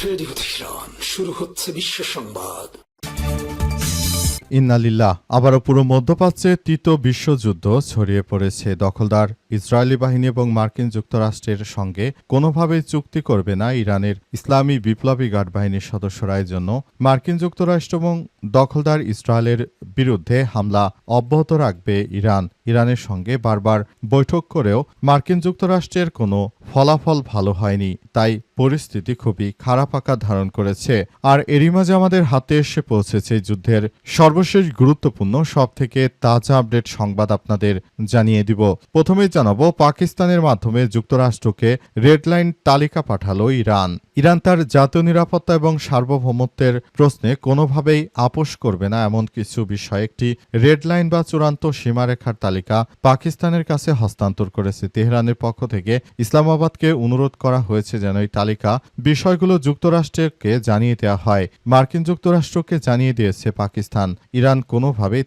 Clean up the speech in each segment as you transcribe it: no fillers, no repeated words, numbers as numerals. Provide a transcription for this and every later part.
Radio Tehran, শুরু হচ্ছে বিশ্ব সংবাদ। ইন্নালিল্লাহ। আবারও পুরো মধ্যপ্রাচ্যে তৃতীয় বিশ্বযুদ্ধ ছড়িয়ে পড়েছে। দখলদার ইসরায়েলি বাহিনী এবং মার্কিন যুক্তরাষ্ট্রের সঙ্গে কোনোভাবেই চুক্তি করবে না ইরানের ইসলামী বিপ্লবী গার্ড বাহিনীর সদস্যরা। জন্য মার্কিন যুক্তরাষ্ট্র এবং দখলদার ইসরায়েলের বিরুদ্ধে হামলা অব্যাহত রাখবে ইরান। ইরানের সঙ্গে বারবার বৈঠক করেও মার্কিন যুক্তরাষ্ট্রের কোনো ফলাফল ভালো হয়নি, তাই পরিস্থিতি খুবই খারাপ আকার ধারণ করেছে। আর এরই মাঝে আমাদের হাতে এসে পৌঁছেছে যুদ্ধের সর্বশেষ গুরুত্বপূর্ণ সবথেকে তাজা আপডেট সংবাদ আপনাদের জানিয়ে দিব। প্রথমেই জানাবো, পাকিস্তানের মাধ্যমে যুক্তরাষ্ট্রকে রেড লাইন তালিকা পাঠালো ইরান। ইরান তার জাতীয় নিরাপত্তা এবং সার্বভৌমত্বের প্রশ্নে কোনোভাবেই আপোষ করবে না এমন কিছু বিষয়ে একটি রেড লাইন বা চূড়ান্ত সীমারেখার তালিকা পাকিস্তানের কাছে হস্তান্তর করেছে। তেহরানের পক্ষ থেকে ইসলামাবাদকে অনুরোধ করা হয়েছে যেন এই তালিকা বিষয়গুলো যুক্তরাষ্ট্রকে জানিয়ে দেওয়া হয়। মার্কিন যুক্তরাষ্ট্রকে জানিয়ে দিয়েছে পাকিস্তান, ইরান কোনোভাবেই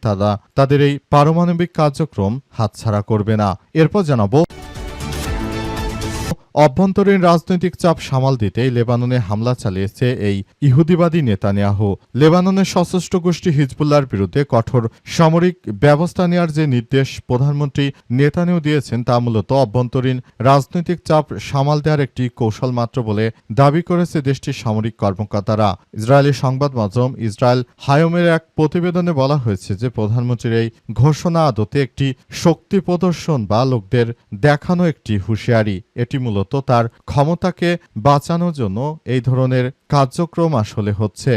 তাদের এই পারমাণবিক কার্যক্রম হাতছাড়া করবে না। এরপর জানাবো, অভ্যন্তরীণ রাজনৈতিক চাপ সামাল দিতেই লেবাননে হামলা চালিয়েছে এই ইহুদিবাদী নেতানিয়াহু। লেবাননের সশস্ত্র গোষ্ঠী হিজবুল্লাহর বিরুদ্ধে কঠোর সামরিক ব্যবস্থা নেওয়ার যে নির্দেশ প্রধানমন্ত্রী নেতানিয়াহু দিয়েছেন তা মূলত অভ্যন্তরীণ রাজনৈতিক চাপ সামাল দেওয়ার একটি কৌশল মাত্র বলে দাবি করেছে দেশটির সামরিক কর্মকর্তারা। ইসরায়েলি সংবাদ মাধ্যম ইসরায়েল হায়মের এক প্রতিবেদনে বলা হয়েছে যে প্রধানমন্ত্রীর এই ঘোষণা আদতে একটি শক্তি প্রদর্শন বা লোকদের দেখানো একটি হুঁশিয়ারি। এটি মূলত তার ক্ষমতাকে বাঁচানোর জন্য এই ধরনের কার্যক্রম আসলে হচ্ছে।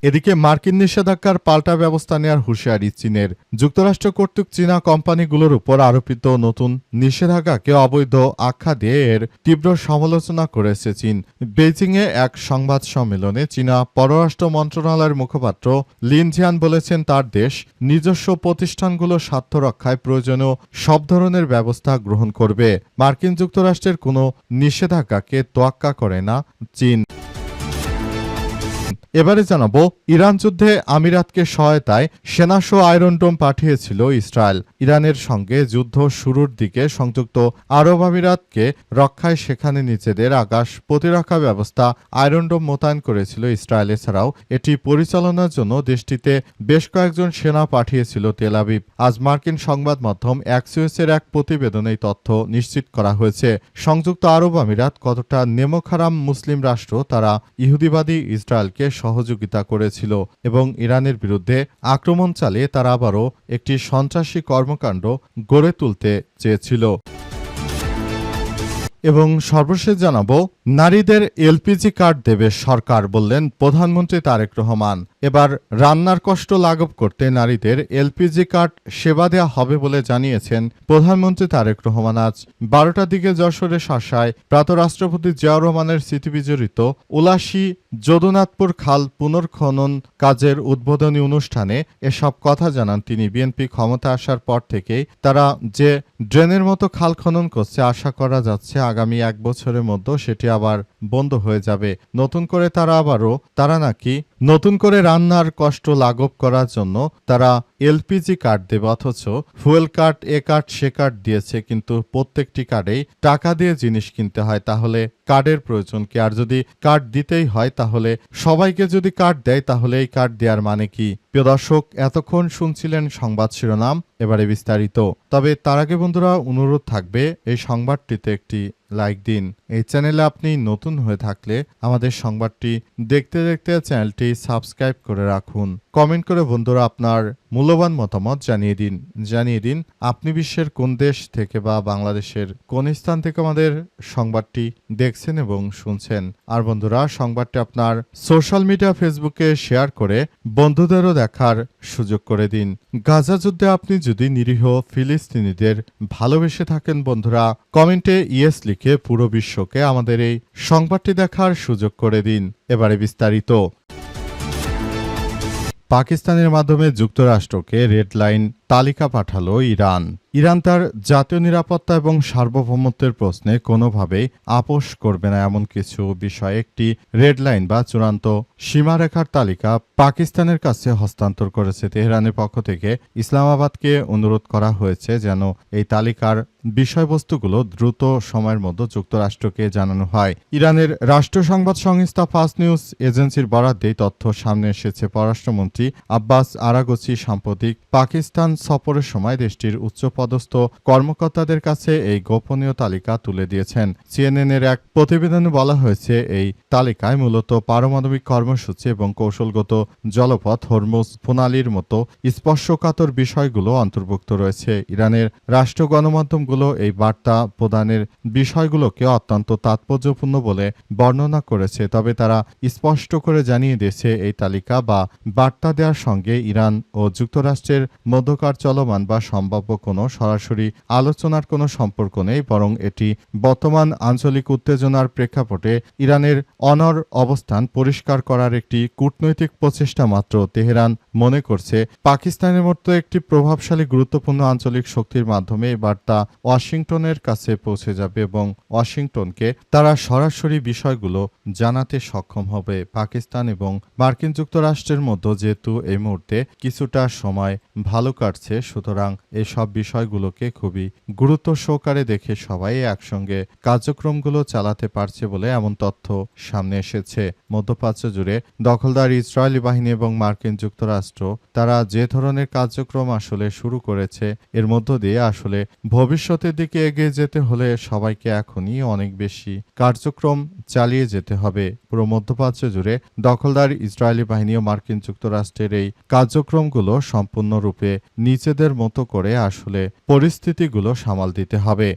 এদিকে মার্কিন নিষেধাজ্ঞার পাল্টা ব্যবস্থা নেওয়ার হুঁশিয়ারি চীনের। যুক্তরাষ্ট্র কর্তৃক চীনা কোম্পানিগুলোর উপর আরোপিত নতুন নিষেধাজ্ঞাকে অবৈধ আখ্যা দিয়ে এর তীব্র সমালোচনা করেছে চীন। বেইজিংয়ে এক সংবাদ সম্মেলনে চীনা পররাষ্ট্র মন্ত্রণালয়ের মুখপাত্র লিন জিয়ান বলেছেন তার দেশ নিজস্ব প্রতিষ্ঠানগুলোর স্বার্থ রক্ষায় প্রয়োজনীয় সব ধরনের ব্যবস্থা গ্রহণ করবে। মার্কিন যুক্তরাষ্ট্রের কোনো নিষেধাজ্ঞাকে তোয়াক্কা করে না চীন। এবারে জানাবো, ইরান যুদ্ধে আমিরাতকে সহায়তায় সেনাসহ আয়রন ডোম পাঠিয়েছিল ইসরায়েল। ইরানের সঙ্গে যুদ্ধ শুরুর দিকে সংযুক্ত আরব আমিরাতকে রক্ষায় সেখানে নিজেদের আকাশ প্রতিরক্ষা ব্যবস্থা আয়রন ডোম মোতায়েন করেছিল ইসরায়েল। এছাড়াও এটি পরিচালনার জন্য দেশটিতে বেশ কয়েকজন সেনা পাঠিয়েছিল তেল আবিব। আজ মার্কিন সংবাদ মাধ্যম অ্যাক্সিওসের এক প্রতিবেদনে এই তথ্য নিশ্চিত করা হয়েছে। সংযুক্ত আরব আমিরাত কতটা নেমখারাম মুসলিম রাষ্ট্র, তারা ইহুদিবাদী ইসরায়েলকে সহযোগিতা করেছিল এবং ইরানের বিরুদ্ধে আক্রমণ চালিয়ে তারা আবারও একটি সন্ত্রাসী কর্মকাণ্ড গড়ে তুলতে চেয়েছিল। এবং সর্বশেষ জানাবো, নারীদের এলপিজি কার্ড দেবে সরকার, বললেন প্রধানমন্ত্রী তারেক রহমান। এবার রান্নার কষ্ট লাঘব করতে নারীদের এলপিজি কার্ড সেবা দেওয়া হবে বলে জানিয়েছেন প্রধানমন্ত্রী তারেক রহমান। আজ 12টার দিকে যশোরের শাসায় প্রাত রাষ্ট্রপতি জিয়াউর রহমানের স্মৃতিবিজড়িত উলাসী যদুনাথপুর খাল পুনর্খনন কাজের উদ্বোধনী অনুষ্ঠানে এসব কথা জানান তিনি। বিএনপি ক্ষমতা আসার পর থেকেই তারা যে ড্রেনের মতো খাল খনন করছে, আশা করা যাচ্ছে আগামী 1 বছরের মধ্যে সেটি আবার বন্ধ হয়ে যাবে। তারা নাকি নতুন করে রান্নার কষ্ট লাঘব করার জন্য তারা এলপিজি কার্ড দেবে, অথচ ফুয়েল কার্ড এ কার্ড সে কার্ড দিয়েছে, কিন্তু প্রত্যেকটি কার্ডেই টাকা দিয়ে জিনিস কিনতে হয়। তাহলে কার্ডের প্রয়োজন কি? আর যদি কার্ড দিতেই হয় তাহলে সবাইকে যদি কার্ড দেয় তাহলে এই কার্ড দেওয়ার মানে কি? প্রিয় দর্শক, এতক্ষণ শুনছিলেন সংবাদ শিরোনাম, এবারে বিস্তারিত। তবে তার আগে বন্ধুরা অনুরোধ থাকবে এই সংবাদটিতে একটি লাইক দিন। এই চ্যানেলে আপনি নতুন হয়ে থাকলে আমাদের সংবাদটি দেখতে দেখতে চ্যানেলটি সাবস্ক্রাইব করে রাখুন। কমেন্ট করে বন্ধুরা আপনার মূল্যবান মতামত জানিয়ে দিন আপনি বিশ্বের কোন দেশ থেকে বা বাংলাদেশের কোন স্থান থেকে আমাদের সংবাদটি দেখছেন এবং শুনছেন। আর বন্ধুরা, সংবাদটি আপনার সোশ্যাল মিডিয়া ফেসবুকে শেয়ার করে বন্ধুদেরও দেখার সুযোগ করে দিন। গাজা যুদ্ধে আপনি যদি নিরীহ ফিলিস্তিনিদের ভালোবেসে থাকেন বন্ধুরা, কমেন্টে ইয়েস লিখে পুরো বিশ্বকে আমাদের এই সংবাদটি দেখার সুযোগ করে দিন। এবারে বিস্তারিত। পাকিস্তানের মাধ্যমে যুক্তরাষ্ট্রকে রেড লাইন তালিকা পাঠালো ইরান। ইরান তার জাতীয় নিরাপত্তা এবং সার্বভৌমত্বের প্রশ্নে কোনোভাবেই আপোষ করবে না এমন কিছু বিষয়ে একটি রেড লাইন বা চূড়ান্ত সীমারেখার তালিকা পাকিস্তানের কাছে হস্তান্তর করেছে। তেহরানের পক্ষ থেকে ইসলামাবাদকে অনুরোধ করা হয়েছে যেন এই তালিকার বিষয়বস্তুগুলো দ্রুত সময়ের মধ্যে যুক্তরাষ্ট্রকে জানানো হয়। ইরানের রাষ্ট্র সংবাদ সংস্থা ফাস্ট নিউজ এজেন্সির বরাদ্দে তথ্য সামনে এসেছে। পররাষ্ট্রমন্ত্রী আব্বাস আরাগচি সাম্প্রতিক পাকিস্তান সফরের সময় দেশটির উচ্চপদস্থ কর্মকর্তাদের কাছে এই গোপনীয় তালিকা তুলে দিয়েছেন। সিএনএন-এর এক প্রতিবেদনে বলা হয়েছে এই তালিকায় মূলত পারমাণবিক কর্মসূচি এবং কৌশলগত জলপথ, হরমুজ প্রণালীর মতো স্পর্শকাতর বিষয়গুলো অন্তর্ভুক্ত রয়েছে। ইরানের রাষ্ট্র গণমাধ্যমগুলো এই বার্তা প্রদানের বিষয়গুলোকে অত্যন্ত তাৎপর্যপূর্ণ বলে বর্ণনা করেছে, তবে তারা স্পষ্ট করে জানিয়ে দিয়েছে এই তালিকা বা বার্তা দেওয়ার সঙ্গে ইরান ও যুক্তরাষ্ট্রের মধ্যকার চলমান বা সম্ভাব্য কোনো সরাসরি আলোচনার কোনো সম্পর্ক নেই, বরং এটি বর্তমান আঞ্চলিক উত্তেজনার প্রেক্ষাপটে ইরানের অনড় অবস্থান পরিষ্কার করার একটি কূটনৈতিক প্রচেষ্টা মাত্র। তেহরান মনে করছে পাকিস্তানের মতো একটি প্রভাবশালী গুরুত্বপূর্ণ আঞ্চলিক শক্তির মাধ্যমে এই বার্তা ওয়াশিংটনের কাছে পৌঁছে যাবে এবং ওয়াশিংটনকে তারা সরাসরি বিষয়গুলো জানাতে সক্ষম হবে। পাকিস্তান এবং মার্কিন যুক্তরাষ্ট্রের মধ্যে যেহেতু এই মুহূর্তে কিছুটা সময় ভালো কাটছে, সুতরাং এসব বিষয়গুলোকে খুবই গুরুত্ব সহকারে দেখে সবাই একসঙ্গে কার্যক্রমগুলো চালাতে পারছে বলে এমন তথ্য সামনে এসেছে। মধ্যপ্রাচ্য জুড়ে দখলদার ইসরায়েলি বাহিনী এবং মার্কিন যুক্তরাষ্ট্র তারা যে ধরনের কার্যক্রম আসলে শুরু করেছে, এর মধ্য দিয়ে আসলে ভবিষ্যতের দিকে এগিয়ে যেতে হলে সবাইকে এখনই অনেক বেশি কার্যক্রম চালিয়ে যেতে হবে। পুরো মধ্যপ্রাচ্য জুড়ে দখলদার ইসরায়েলি বাহিনী ও মার্কিন যুক্তরাষ্ট্রের এই কার্যক্রমগুলো সম্পূর্ণরূপে নিজেদের মতো করে আসলে পরিস্থিতিগুলো সামাল দিতে হবে।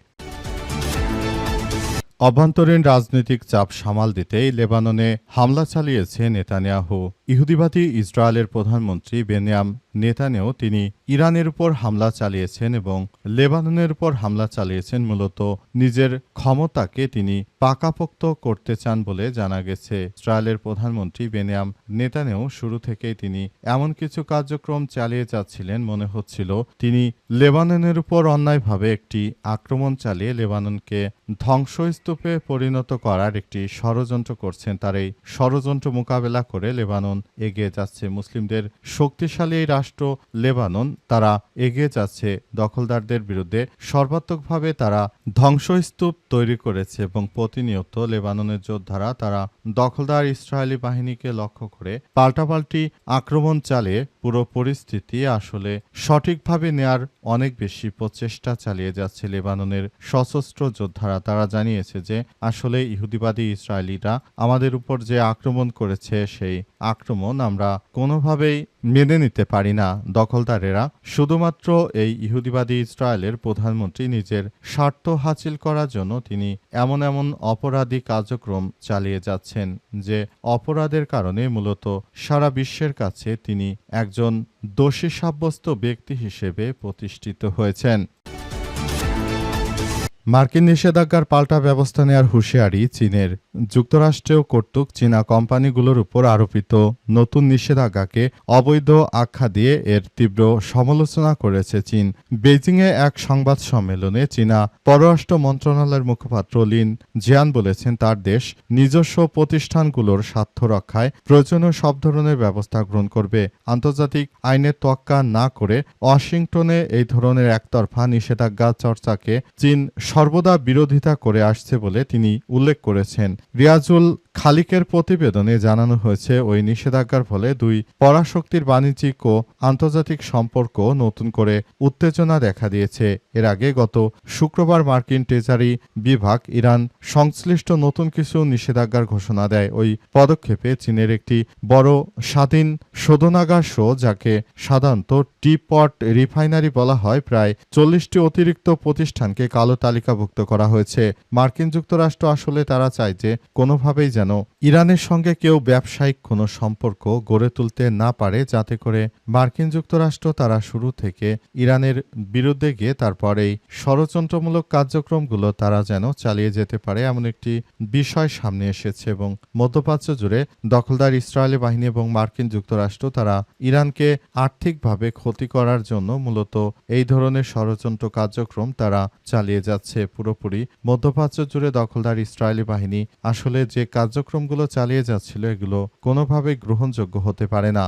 অভ্যন্তরীণ রাজনৈতিক চাপ সামাল দিতেই লেবাননে হামলা চালিয়েছে নেতানিয়াহু। ইহুদিবাদী ইসরায়েলের প্রধানমন্ত্রী বেনিয়ামিন নেতানিয়াহু তিনি ইরানের উপর হামলা চালিয়েছেন এবং লেবাননের উপর হামলা চালিয়েছেন মূলত নিজের ক্ষমতাকে তিনি পাকাপোক্ত করতে চান বলে জানা গেছে। ইসরায়েলের প্রধানমন্ত্রী বেনিয়ামিন নেতানিয়াহু শুরু থেকেই তিনি এমন কিছু কার্যক্রম চালিয়ে যাচ্ছিলেন, মনে হচ্ছিল তিনি লেবাননের উপর অন্যায়ভাবে একটি আক্রমণ চালিয়ে লেবাননকে ধ্বংসস্তূপে পরিণত করার একটি ষড়যন্ত্র করছেন। তার এই ষড়যন্ত্র মোকাবেলা করে লেবানন এগিয়ে যাচ্ছে। মুসলিমদের শক্তিশালী এই রাষ্ট্র লেবানন তারা এগিয়ে যাচ্ছে দখলদারদের বিরুদ্ধে। সর্বাত্মকভাবে তারা ধ্বংসস্তূপ তৈরি করেছে এবং প্রতিনিয়ত লেবাননের যোদ্ধারা তারা দখলদার ইসরায়েলি বাহিনীকে লক্ষ্য করে পাল্টাপাল্টি আক্রমণ চালিয়ে পুরো পরিস্থিতি আসলে সঠিকভাবে নেয়ার অনেক বেশি প্রচেষ্টা চালিয়ে যাচ্ছে লেবাননের সশস্ত্র যোদ্ধারা। তারা জানিয়েছে যে আসলে ইহুদিবাদী ইসরায়েলিরা আমাদের উপর যে আক্রমণ করেছে সেই আক্রমণ আমরা কোনোভাবেই মেনে নিতে পারি না। দখলদারেরা শুধুমাত্র এই ইহুদিবাদী ইসরায়েলের প্রধানমন্ত্রী নিজের স্বার্থ হাসিল করার জন্য তিনি এমন এমন অপরাধী কার্যক্রম চালিয়ে যাচ্ছেন যে অপরাধের কারণে মূলত সারা বিশ্বের কাছে তিনি একজন দোষী সাব্যস্ত ব্যক্তি হিসেবে প্রতিষ্ঠিত হয়েছেন। মার্কিন নিষেধাজ্ঞার পাল্টা ব্যবস্থা নেওয়ার হুঁশিয়ারি চীনের। যুক্তরাষ্ট্রেও কর্তৃক চীনা কোম্পানিগুলোর উপর আরোপিত নতুন নিষেধাজ্ঞাকে অবৈধ আখ্যা দিয়ে এর তীব্র সমালোচনা করেছে চীন। বেইজিংয়ে এক সংবাদ সম্মেলনে চীনা পররাষ্ট্র মন্ত্রণালয়ের মুখপাত্র লিন জিয়ান বলেছেন তার দেশ নিজস্ব প্রতিষ্ঠানগুলোর স্বার্থ রক্ষায় প্রয়োজনীয় সব ধরনের ব্যবস্থা গ্রহণ করবে। আন্তর্জাতিক আইনের তোয়াক্কা না করে ওয়াশিংটনে এই ধরনের একতরফা নিষেধাজ্ঞা চর্চাকে চীন সর্বদা বিরোধিতা করে আসছে বলে তিনি উল্লেখ করেছেন। রিয়াজুল খালিকের প্রতিবেদনে জানানো হয়েছে ওই নিষেধাজ্ঞার ফলে দুই পরাশক্তির বাণিজ্যিক ও আন্তর্জাতিক সম্পর্ক নতুন করে উত্তেজনা দেখা দিয়েছে। এর আগে গত শুক্রবার মার্কিন ট্রেজারি বিভাগ ইরান সংশ্লিষ্ট নতুন কিছু নিষেধাজ্ঞার ঘোষণা দেয়। ওই পদক্ষেপে চীনের একটি বড় স্বাধীন শোধনাগার শো, যাকে সাধারণত টিপট রিফাইনারি বলা হয়, প্রায় 40টি অতিরিক্ত প্রতিষ্ঠানকে কালো তালিকাভুক্ত করা হয়েছে। মার্কিন যুক্তরাষ্ট্র আসলে তারা চায় যে কোনোভাবেই যেন যেন ইরানের সঙ্গে কেউ ব্যবসায়িক কোনো সম্পর্ক গড়ে তুলতে না পারে, যাতে করে মার্কিন যুক্তরাষ্ট্র তারা শুরু থেকে ইরানের বিরুদ্ধে গিয়ে তারপর এই ষড়যন্ত্রমূলক কার্যক্রমগুলো তারা যেন চালিয়ে যেতে পারে, এমন একটি বিষয় সামনে এসেছে। এবং মধ্যপ্রাচ্য জুড়ে দখলদার ইসরায়েলি বাহিনী এবং মার্কিন যুক্তরাষ্ট্র তারা ইরানকে আর্থিকভাবে ক্ষতি করার জন্য মূলত এই ধরনের ষড়যন্ত্র কার্যক্রম তারা চালিয়ে যাচ্ছে। পুরোপুরি মধ্যপ্রাচ্য জুড়ে দখলদার ইসরায়েলি বাহিনী আসলে যে কার্যক্রমগুলো চালিয়ে যাচ্ছিল এগুলো কোনোভাবেই গ্রহণযোগ্য হতে পারে না।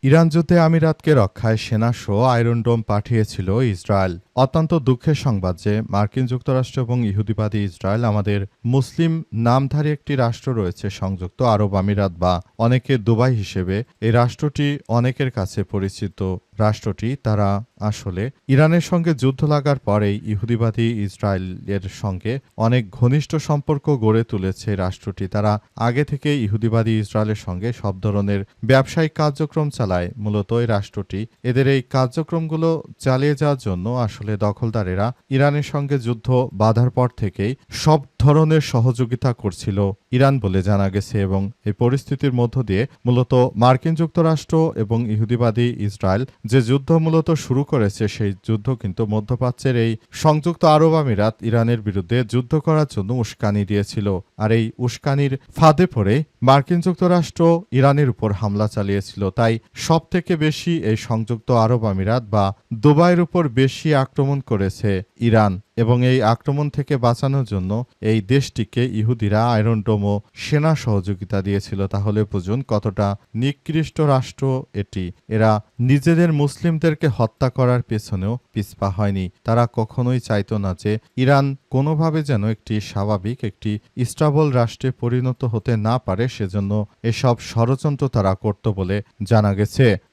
ইরান যুদ্ধে আমিরাতকে রক্ষায় সেনাসহ আয়রন ডোম পাঠিয়েছিল ইসরায়েল। অত্যন্ত দুঃখের সংবাদ যে মার্কিন যুক্তরাষ্ট্র এবং ইহুদিবাদী ইসরায়েল, আমাদের মুসলিম নামধারী একটি রাষ্ট্র রয়েছে সংযুক্ত আরব আমিরাত বা অনেকে দুবাই হিসেবে, এই রাষ্ট্রটি অনেকের কাছে পরিচিত রাষ্ট্রটি তারা আসলে ইরানের সঙ্গে যুদ্ধ লাগার পরেই ইহুদিবাদী ইসরায়েলের সঙ্গে অনেক ঘনিষ্ঠ সম্পর্ক গড়ে তুলেছে রাষ্ট্রটি। তারা আগে থেকে ইহুদিবাদী ইসরায়েলের সঙ্গে সব ধরনের ব্যবসায়িক কার্যক্রম চালায়। মূলত এই রাষ্ট্রটি এদের এই কার্যক্রমগুলো চালিয়ে যাওয়ার জন্য আসলে দখলদারেরা ইরানের সঙ্গে যুদ্ধ বাঁধার পর থেকেই সব ধরনের সহযোগিতা করছিল ইরান বলে জানা গেছে। এবং এই পরিস্থিতির মধ্য দিয়ে মূলত মার্কিন যুক্তরাষ্ট্র এবং ইহুদিবাদী ইসরায়েল যে যুদ্ধ মূলত শুরু করেছে, সেই যুদ্ধ কিন্তু মধ্যপ্রাচ্যের এই সংযুক্ত আরব আমিরাত ইরানের বিরুদ্ধে যুদ্ধ করার জন্য উস্কানি দিয়েছিল। আর এই উস্কানির ফাঁদে পড়ে মার্কিন যুক্তরাষ্ট্র ইরানের উপর হামলা চালিয়েছিল। তাই সব থেকে বেশি এই সংযুক্ত আরব আমিরাত বা দুবাইয়ের উপর বেশি আক্রমণ করেছে ইরান। এবং এই আক্রমণ থেকে বাঁচানোর জন্য এই দেশটিকে ইহুদিরা আয়রন ডোম ও সেনা সহযোগিতা দিয়েছিল। তাহলে বুঝুন কতটা নিকৃষ্ট রাষ্ট্র এটি। এরা নিজেদের মুসলিমদেরকে হত্যা করার পেছনেও পিছপা হয়নি। তারা কখনোই চাইতো না যে ইরান কোনোভাবে যেন একটি স্বাভাবিক, একটি স্টেবল রাষ্ট্রে পরিণত হতে না পারে, সেজন্য এসব ষড়যন্ত্র তারা করত বলে জানা গেছে।